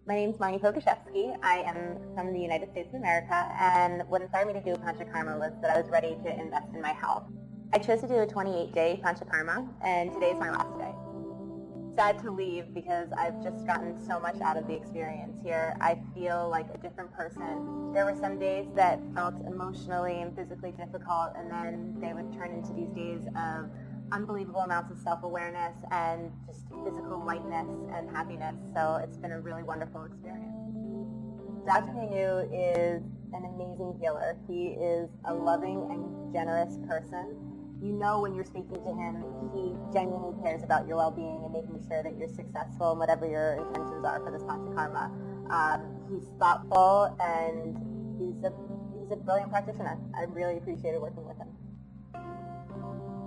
My name is Mani Pokashevsky. I am from the United States of America, and what inspired me to do Panchakarma was that I was ready to invest in my health. I chose to do a 28-day Panchakarma, and today is my last day. Sad to leave because I've just gotten so much out of the experience here. I feel like a different person. There were some days that felt emotionally and physically difficult, and then they would turn into these days of unbelievable amounts of self-awareness and just physical lightness and happiness. So it's been a really wonderful experience. Dr. Manu is an amazing healer. He is a loving and generous person. You know when you're speaking to him, he genuinely cares about your well-being and making sure that you're successful in whatever your intentions are for this Panchakarma. He's thoughtful and he's a brilliant practitioner. I really appreciated working with him.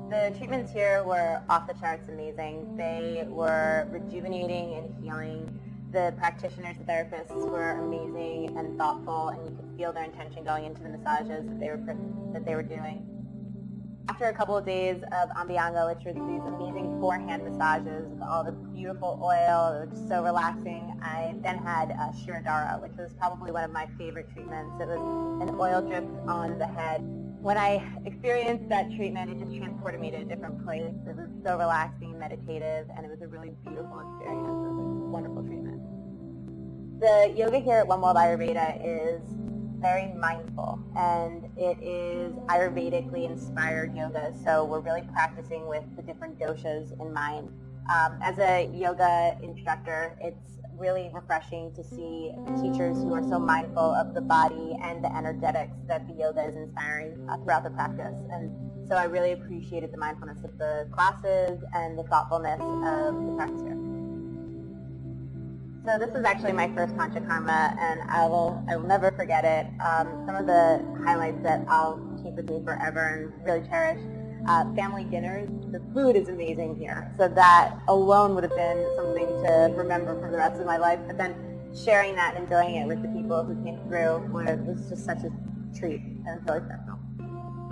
The treatments here were off the charts amazing. They were rejuvenating and healing. The practitioners, the therapists were amazing and thoughtful, and you could feel their intention going into the massages that they were doing. After a couple of days of Ambianga, which were these amazing forehand massages with all the beautiful oil, it was just so relaxing, I then had Shirodara, which was probably one of my favorite treatments. It was an oil drip on the head. When I experienced that treatment, it just transported me to a different place. It was so relaxing and meditative, and it was a really beautiful experience. It was a wonderful treatment. The yoga here at One World Ayurveda is very mindful, and it is Ayurvedically inspired yoga, so we're really practicing with the different doshas in mind. As a yoga instructor, it's really refreshing to see teachers who are so mindful of the body and the energetics that the yoga is inspiring throughout the practice. And so I really appreciated the mindfulness of the classes and the thoughtfulness of the practice here. So this is actually my first Panchakarma, and I will never forget it. Some of the highlights that I'll keep with me forever and really cherish. Family dinners. The food is amazing here, so that alone would have been something to remember for the rest of my life. But then sharing that and enjoying it with the people who came through was just such a treat, and it's really special.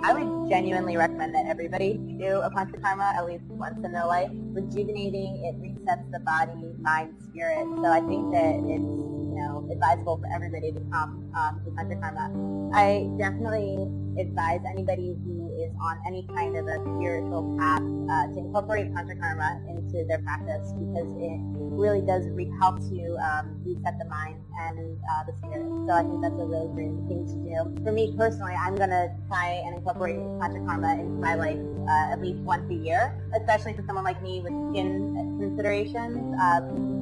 I would genuinely recommend that everybody do a Panchakarma at least once in their life. Rejuvenating, it resets the body, mind, spirit. So I think that it's advisable for everybody to come to Panchakarma. I definitely advise anybody who is on any kind of a spiritual path to incorporate Panchakarma into their practice, because it really does help to reset the mind and the spirit. So I think that's a really great thing to do. For me personally, I'm going to try and incorporate Panchakarma into my life at least once a year, especially for someone like me with skin considerations.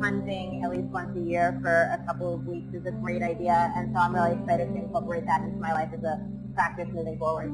Cleansing at least once a year for a couple of weeks is a great idea, and so I'm really excited to incorporate that into my life as a practice moving forward.